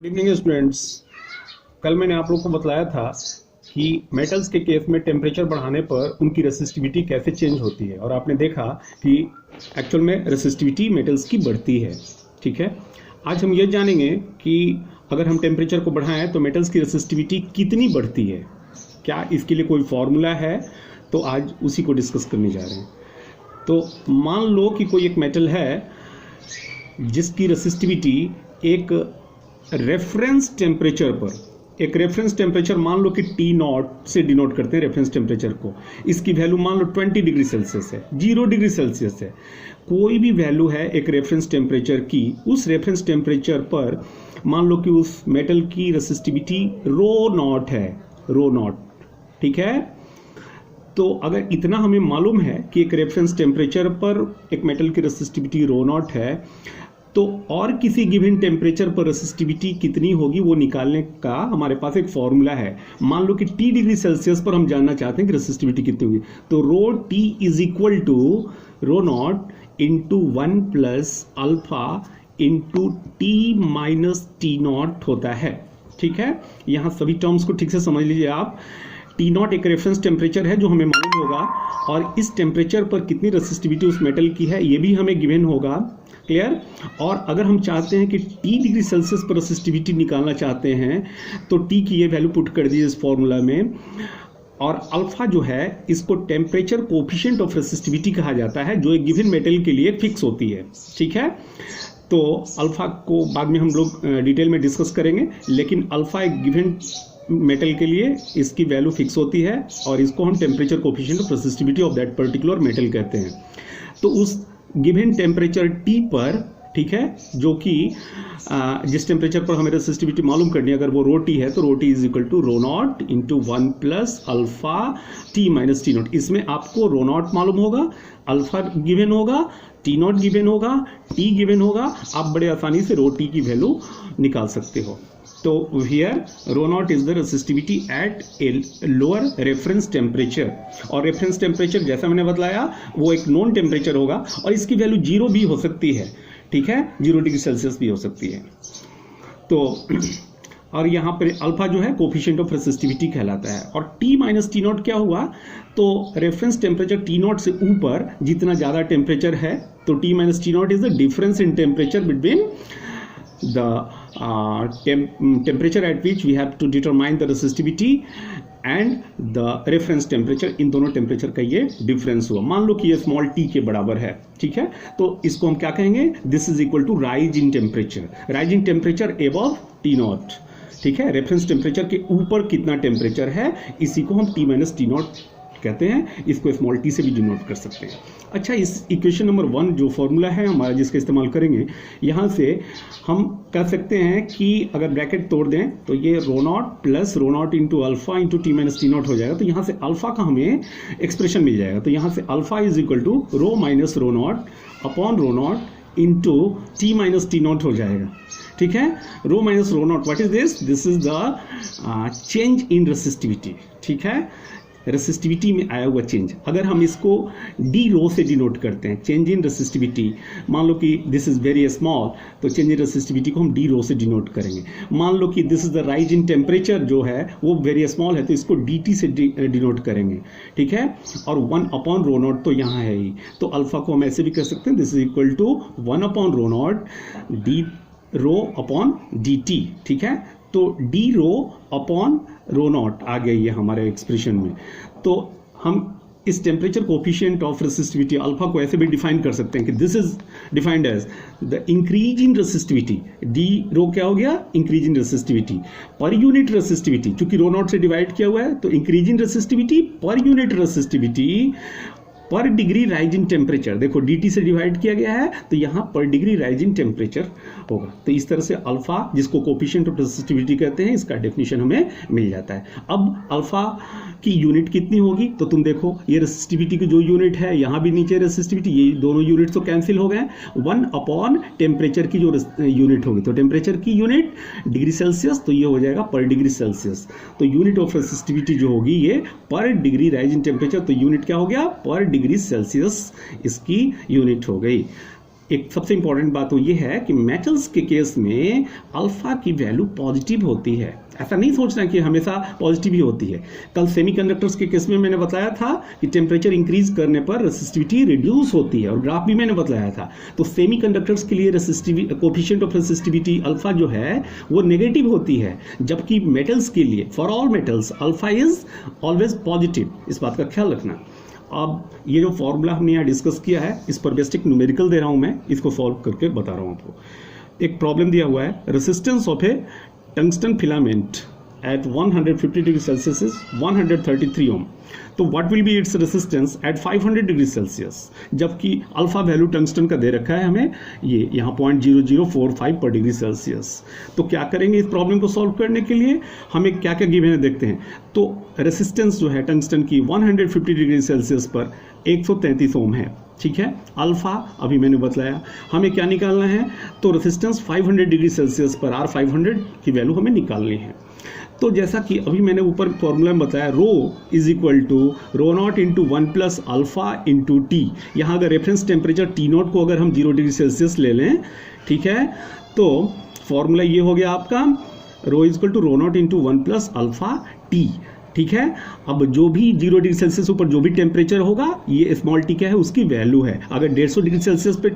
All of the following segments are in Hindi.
Good evening students. कल मैंने आप लोग को बतलाया था कि मेटल्स के केस में टेम्परेचर बढ़ाने पर उनकी रेसिस्टिविटी कैसे चेंज होती है और आपने देखा कि एक्चुअल में रेसिस्टिविटी मेटल्स की बढ़ती है। ठीक है, आज हम ये जानेंगे कि अगर हम टेम्परेचर को बढ़ाएं तो मेटल्स की रेसिस्टिविटी कितनी बढ़ती है, क्या इसके लिए कोई फॉर्मूला है, तो आज उसी को डिस्कस करने जा रहे हैं। तो मान लो कि कोई एक मेटल है जिसकी रेसिस्टिविटी एक रेफरेंस टेम्परेचर पर, एक रेफरेंस टेम्परेचर मान लो कि टी नॉट से डिनोट करते हैं रेफरेंस टेम्परेचर को। इसकी वैल्यू मान लो 20 डिग्री सेल्सियस है, 0 डिग्री सेल्सियस है, कोई भी वैल्यू है एक रेफरेंस टेम्परेचर की। उस रेफरेंस टेम्परेचर पर मान लो कि उस मेटल की रेसिस्टिविटी रो नॉट है, रो नॉट। ठीक है, तो अगर इतना हमें मालूम है कि एक रेफरेंस टेम्परेचर पर एक मेटल की रेसिस्टिविटी रो नॉट है, तो और किसी गिवन टेम्परेचर पर रेसिस्टिविटी कितनी होगी वो निकालने का हमारे पास एक फॉर्मूला है। मान लो कि टी डिग्री सेल्सियस पर हम जानना चाहते हैं कि रेसिस्टिविटी कितनी होगी, तो rho T is equal to rho naught into 1 plus alpha into T minus T naught होता है। ठीक है, यहाँ सभी टर्म्स को ठीक से समझ लीजिए आप। टी नॉट एक रेफरेंस टेम्परेचर है जो हमें मालूम होगा, और इस टेम्परेचर पर कितनी रेसिस्टिविटी उस मेटल की है ये भी हमें गिवन होगा। क्लियर। और अगर हम चाहते हैं कि टी डिग्री सेल्सियस पर रेसिस्टिविटी निकालना चाहते हैं तो टी की ये वैल्यू पुट कर दीजिए इस फॉर्मूला में, और अल्फा जो है इसको टेम्परेचर कोफिशिएंट ऑफ रेसिस्टिविटी कहा जाता है जो एक गिवन मेटल के लिए फिक्स होती है। ठीक है, तो अल्फा को बाद में हम लोग डिटेल में डिस्कस करेंगे, लेकिन अल्फा एक गिवन मेटल के लिए इसकी वैल्यू फिक्स होती है और इसको हम temperature coefficient of resistivity of that particular metal कहते हैं। तो उस गिवन टेम्परेचर टी पर, ठीक है, जो कि जिस टेम्परेचर पर हमें रेसिस्टिविटी मालूम करनी है, अगर वो रो टी है तो rho T is equal to rho naught into 1 plus alpha T minus T naught. इसमें आपको रो नॉट मालूम होगा, अल्फा गिवन होगा, टी नॉट गिवन होगा, टी गिवन होगा, आप बड़े आसानी से रो टी की वैल्यू निकाल सकते हो। तो here rho naught is the resistivity at a lower reference temperature, और रेफरेंस टेम्परेचर जैसा मैंने बताया वो एक नॉन टेम्परेचर होगा और इसकी वैल्यू 0 भी हो सकती है। ठीक है, 0 डिग्री सेल्सियस भी हो सकती है। तो और यहाँ पर अल्फा जो है कोफिशिएंट ऑफ रेसिस्टिविटी कहलाता है, और टी माइनस टी नॉट क्या हुआ, तो रेफरेंस टेम्परेचर टी नॉट से ऊपर जितना ज़्यादा टेम्परेचर है तो T minus T not is the difference in temperature between the temperature at which we have to determine the resistivity and the reference temperature। इन दोनों टेम्परेचर का ये डिफरेंस हुआ। मान लो कि ये स्मॉल टी के बराबर है। ठीक है, तो इसको हम क्या कहेंगे, this is equal to rise in temperature, rise in temperature above T naught. ठीक है, रेफरेंस टेम्परेचर के ऊपर कितना टेम्परेचर है इसी को हम टी माइनस टी नॉट कहते हैं, इसको स्मॉल टी से भी डिनोट कर सकते हैं। अच्छा, इस इक्वेशन नंबर 1 जो फॉर्मूला है हमारा जिसका इस्तेमाल करेंगे, यहाँ से हम कह सकते हैं कि अगर ब्रैकेट तोड़ दें तो ये rho naught plus rho naught into alpha into T minus T naught हो जाएगा। तो यहाँ से अल्फा का हमें एक्सप्रेशन मिल जाएगा। तो यहाँ से alpha is equal to rho minus rho naught upon rho naught into T minus T naught हो जाएगा। ठीक है, rho minus rho naught, what is this, this is the change in resistivity. ठीक है, रेसिस्टिविटी में आया हुआ चेंज। अगर हम इसको डी रो से डिनोट करते हैं, चेंज इन रेसिस्टिविटी, मान लो कि दिस इज वेरी स्मॉल, तो चेंज इन रेसिस्टिविटी को हम डी रो से डिनोट करेंगे। मान लो कि this is the rise in temperature जो है वो वेरी स्मॉल है, तो इसको डी टी से डिनोट करेंगे। ठीक है, और 1 अपॉन रो नॉट तो यहाँ है ही, तो अल्फा को हम ऐसे भी कर सकते हैं, this is equal to 1 upon rho naught d rho upon d T. ठीक है, तो d rho upon rho naught आ गया ये हमारे एक्सप्रेशन में। तो हम इस temperature coefficient of resistivity alpha को ऐसे भी डिफाइन कर सकते हैं कि this is defined as the increase in resistivity. D rho क्या हो गया, increase in resistivity per unit resistivity, चूंकि रो नॉट से डिवाइड किया हुआ है तो increase in resistivity per unit resistivity पर डिग्री राइज इन टेम्परेचर। देखो dt से डिवाइड किया गया है तो यहाँ पर डिग्री राइज इन टेम्परेचर होगा। तो इस तरह से अल्फा, जिसको कोफिशिएंट ऑफ रेसिस्टिविटी कहते हैं, इसका डेफिनेशन हमें मिल जाता है। अब अल्फा की यूनिट कितनी होगी, तो तुम देखो ये रेसिस्टिविटी की जो यूनिट है, यहाँ भी नीचे रेसिस्टिविटी, ये दोनों यूनिट तो कैंसिल हो गए। 1 अपॉन टेम्परेचर की जो यूनिट होगी, तो टेम्परेचर की यूनिट डिग्री सेल्सियस, तो ये हो जाएगा पर डिग्री सेल्सियस। तो यूनिट ऑफ रेसिस्टिविटी जो होगी ये पर डिग्री राइज इन टेम्परेचर, तो यूनिट क्या हो गया, पर डिग्री सेल्सियस इसकी यूनिट हो गई। एक सबसे इंपॉर्टेंट बात तो ये है कि मेटल्स के केस में अल्फा की वैल्यू पॉजिटिव होती है। ऐसा नहीं सोचना कि हमेशा पॉजिटिव ही होती है। कल सेमीकंडक्टर्स के केस में मैंने बताया था कि टेम्परेचर इंक्रीज करने पर रेसिस्टिविटी रिड्यूस होती है, और ग्राफ भी मैंने बताया था। तो सेमीकंडक्टर्स के लिए resistivity coefficient of resistivity alpha जो है वो नेगेटिव होती है, जबकि मेटल्स के लिए for all metals alpha is always positive. इस बात का ख्याल रखना। अब ये जो फॉर्मूला हमने यहाँ डिस्कस किया है, इस पर बेसिक न्यूमेरिकल दे रहा हूँ मैं, इसको सॉल्व करके बता रहा हूँ आपको। एक प्रॉब्लम दिया हुआ है, resistance of A tungsten filament at 150 degree Celsius is 133 ohm. तो what will be its resistance at 500 degree Celsius? जबकि अल्फा वैल्यू टंगस्टन का दे रखा है हमें ये यहाँ 0.0045 पर डिग्री सेल्सियस। तो क्या करेंगे इस प्रॉब्लम को सॉल्व करने के लिए, हमें क्या क्या गिवन है देखते हैं। तो रेसिस्टेंस जो है टंगस्टन की 150 डिग्री सेल्सियस पर 133 ओम है, ठीक है। अल्फा अभी मैंने बताया, हमें क्या निकालना है, तो रेसिस्टेंस 500 डिग्री सेल्सियस पर R500 की वैल्यू हमें निकालनी है। तो जैसा कि अभी मैंने ऊपर फॉर्मूला में बताया, rho is equal to rho naught into 1 plus alpha into T. यहाँ अगर रेफरेंस टेम्परेचर टी नॉट को अगर हम 0 डिग्री सेल्सियस ले लें, ठीक है, तो फॉर्मूला ये हो गया आपका rho is equal to rho naught into 1 plus alpha T, ठीक है। अब जो भी 0 डिग्री सेल्सियस ऊपर जो भी टेम्परेचर होगा, ये स्मॉल टी क्या है, उसकी वैल्यू है। अगर 150 डिग्री सेल्सियस पे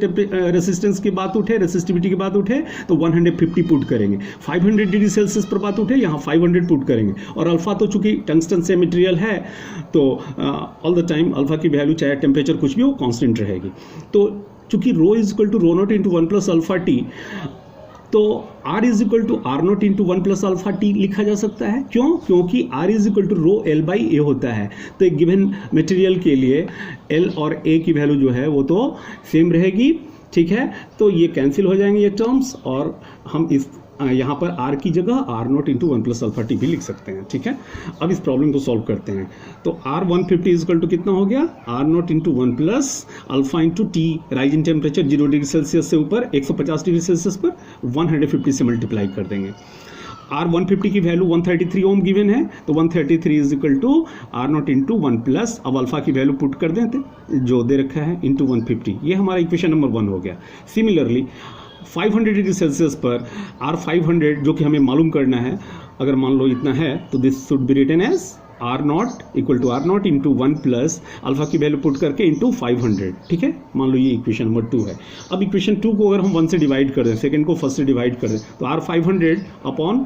रेसिस्टेंस की बात उठे, रेसिस्टिविटी की बात उठे, तो 150 पुट करेंगे। 500 डिग्री सेल्सियस पर बात उठे, यहाँ 500 पुट करेंगे। और अल्फा तो चूंकि टंगस्टन से मटेरियल है, तो ऑल द टाइम अल्फा की वैल्यू चाहे टेम्परेचर कुछ भी हो कांस्टेंट रहेगी। तो चूंकि rho is equal to rho naught into 1 plus alpha T, तो R is equal to R naught into 1 plus alpha T लिखा जा सकता है। क्यों? क्योंकि R is equal to rho L by A होता है। तो एक गिवन मटेरियल के लिए L और A की वैल्यू जो है वो तो सेम रहेगी, ठीक है। तो ये कैंसिल हो जाएंगे ये टर्म्स, और हम इस यहाँ पर R की जगह R naught into 1 plus alpha T भी लिख सकते हैं, ठीक है। अब इस प्रॉब्लम को सॉल्व करते हैं। तो R150 इज इक्वल टू कितना हो गया, R naught into 1 plus alpha into T, rise in temperature 0 degree Celsius से ऊपर 150 डिग्री सेल्सियस पर 150 से मल्टीप्लाई कर देंगे। R150 की वैल्यू 133 ओम गिवन है, तो 133 is equal to R naught into 1 plus, अब अल्फा की वैल्यू पुट कर देते जो दे रखा है इंटू 150। ये हमारा इक्वेशन नंबर 1 हो गया। सिमिलरली 500 डिग्री सेल्सियस पर R500 जो कि हमें मालूम करना है, अगर मान लो इतना है, तो this should be written as R naught equal to R naught into 1 plus alpha की वैल्यू पुट करके इंटू 500, ठीक है। मान लो ये इक्वेशन नंबर 2 है। अब इक्वेशन 2 को अगर हम 1 से डिवाइड कर दें, सेकेंड को फर्स्ट से डिवाइड कर दें, तो R500 अपॉन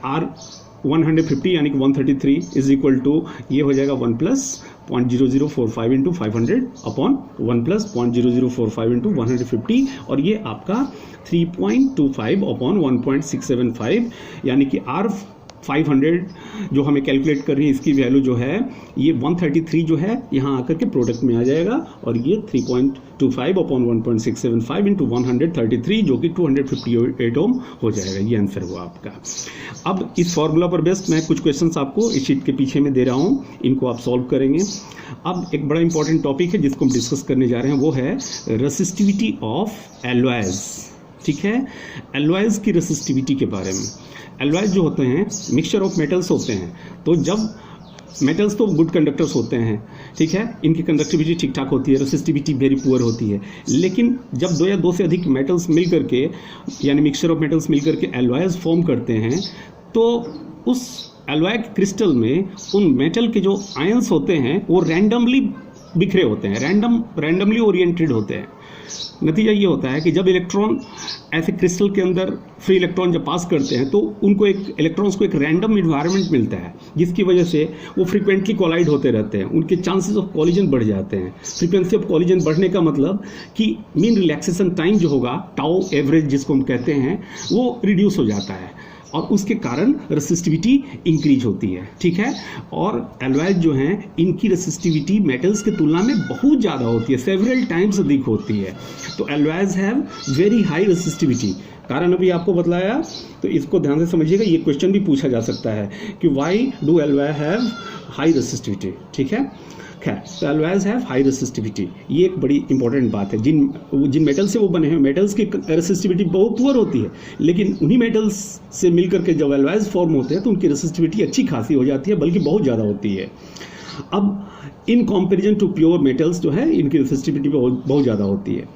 R150 यानी कि 133 इज इक्वल टू ये हो जाएगा 1 plus 0.0045 into 500 upon 1 plus 0.0045 into 150, और ये आपका 3.25 अपॉन 1.675, यानी कि R500 जो हमें कैलकुलेट कर रही है, इसकी वैल्यू जो है ये 133 जो है यहाँ आकर के प्रोडक्ट में आ जाएगा, और ये 3.25 अपॉन 1.675 इंटू 133 जो कि 258 ओम हो जाएगा। ये आंसर हुआ आपका। अब इस फॉर्मूला पर बेस्ड मैं कुछ क्वेश्चंस आपको इस शीट के पीछे में दे रहा हूँ, इनको आप सॉल्व करेंगे। अब एक बड़ा इंपॉर्टेंट टॉपिक है जिसको हम डिस्कस करने जा रहे हैं, वो है रेसिस्टिविटी ऑफ एलॉयज, ठीक है। एलॉयज की रेसिस्टिविटी के बारे में, एलॉयज जो होते हैं मिक्सचर ऑफ मेटल्स होते हैं। तो जब मेटल्स तो गुड कंडक्टर्स होते हैं, ठीक है, इनकी कंडक्टिविटी ठीक ठाक होती है, रेसिस्टिविटी वेरी पुअर होती है। लेकिन जब 2 या 2 से अधिक मेटल्स मिल करके, यानी मिक्सचर ऑफ मेटल्स मिल करके एलॉयज फॉर्म करते हैं, तो उस एलॉय क्रिस्टल में उन मेटल के जो आयंस होते हैं वो रैंडमली बिखरे होते हैं, रैंडमली ओरिएंटेड होते हैं। नतीजा ये होता है कि जब इलेक्ट्रॉन ऐसे क्रिस्टल के अंदर फ्री इलेक्ट्रॉन जब पास करते हैं, तो उनको एक इलेक्ट्रॉन्स को एक रैंडम इन्वायरमेंट मिलता है, जिसकी वजह से वो फ्रीक्वेंटली कोलाइड होते रहते हैं, उनके चांसेस ऑफ कॉलिजन बढ़ जाते हैं। फ्रीक्वेंसी ऑफ कॉलिजन बढ़ने का मतलब कि मीन रिलैक्सेशन टाइम जो होगा, टाउ एवरेज जिसको हम कहते हैं, वो रिड्यूस हो जाता है, और उसके कारण रेसिस्टिविटी इंक्रीज होती है, ठीक है। और एलॉयज जो हैं, इनकी रेसिस्टिविटी मेटल्स की तुलना में बहुत ज़्यादा होती है, सेवरल टाइम्स अधिक होती है। तो alloys have very high resistivity, कारण अभी आपको बतलाया, तो इसको ध्यान से समझिएगा। ये क्वेश्चन भी पूछा जा सकता है कि why do alloy have high resistivity, ठीक है। खैर, तो एलॉयज हैव हाई रेसिस्टिविटी, ये एक बड़ी इंपॉर्टेंट बात है। जिन मेटल से वो बने हैं, मेटल्स की रेसिस्टिविटी बहुत पुअर होती है, लेकिन उन्हीं मेटल्स से मिलकर के जब एलॉयज फॉर्म होते हैं तो उनकी रेसिस्टिविटी अच्छी खासी हो जाती है, बल्कि बहुत ज़्यादा होती है। अब in comparison to pure metals जो है, इनकी रेसिस्टिविटी बहुत ज़्यादा होती है।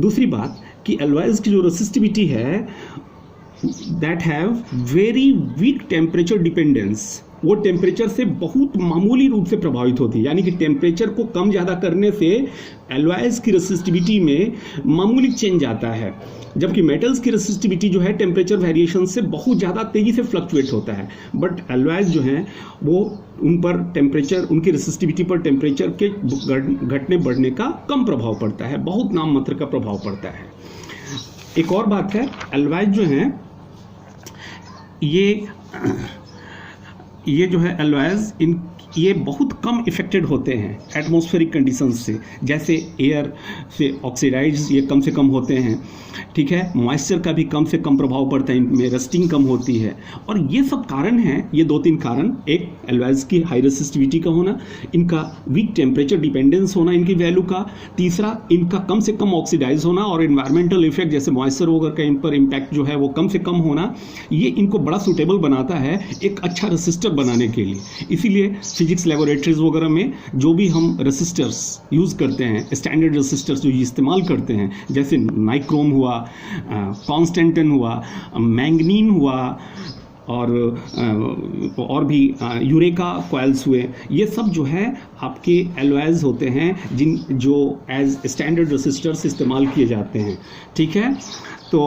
दूसरी बात कि एलॉयज की जो रेसिस्टिविटी है that have very weak temperature dependence, वो टेम्परेचर से बहुत मामूली रूप से प्रभावित होती है, यानी कि टेम्परेचर को कम ज़्यादा करने से एलॉयज की रेसिस्टिविटी में मामूली चेंज आता है, जबकि मेटल्स की रेसिस्टिविटी जो है टेम्परेचर वेरिएशन से बहुत ज़्यादा तेज़ी से फ्लक्चुएट होता है। बट एलॉयज जो हैं वो उन पर टेम्परेचर, उनकी रेसिस्टिविटी पर टेम्परेचर के घटने बढ़ने का कम प्रभाव पड़ता है, बहुत नाम मात्र का प्रभाव पड़ता है। एक और बात है, एलॉयज जो हैं ये जो है एलॉयज ये बहुत कम इफेक्टेड होते हैं एटमॉस्फेरिक कंडीशंस से, जैसे एयर से ऑक्सीडाइज ये कम से कम होते हैं, ठीक है, मॉइस्चर का भी कम से कम प्रभाव पड़ता है, इनमें रस्टिंग कम होती है। और ये सब कारण हैं, ये 2-3 कारण, एक एलॉयज की हाई रेसिस्टिविटी का होना, इनका वीक टेम्परेचर डिपेंडेंस होना इनकी वैल्यू का, तीसरा इनका कम से कम ऑक्सीडाइज होना और इन्वायरमेंटल इफेक्ट जैसे मॉइस्चर वगैरह का इन पर इम्पैक्ट जो है वो कम से कम होना, ये इनको बड़ा सूटेबल बनाता है एक अच्छा रेसिस्टर बनाने के लिए। इसीलिए फिजिक्स लेबोरेटरीज वगैरह में जो भी हम रेसिस्टर्स यूज़ करते हैं, स्टैंडर्ड रेसिस्टर्स जो इस्तेमाल करते हैं, जैसे नाइक्रोम हुआ, कॉन्स्टेंटिन हुआ, मैंगनीन हुआ और भी यूरेका कॉइल्स हुए, ये सब जो है आपके एलॉयज होते हैं जो एज स्टैंडर्ड रेसिस्टर्स इस्तेमाल किए जाते हैं, ठीक है। तो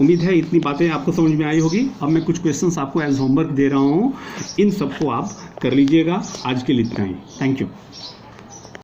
उम्मीद है इतनी बातें आपको समझ में आई होगी। अब मैं कुछ क्वेश्चंस आपको एज होमवर्क दे रहा हूँ, इन सबको आप कर लीजिएगा। आज के लिए इतना ही, थैंक यू।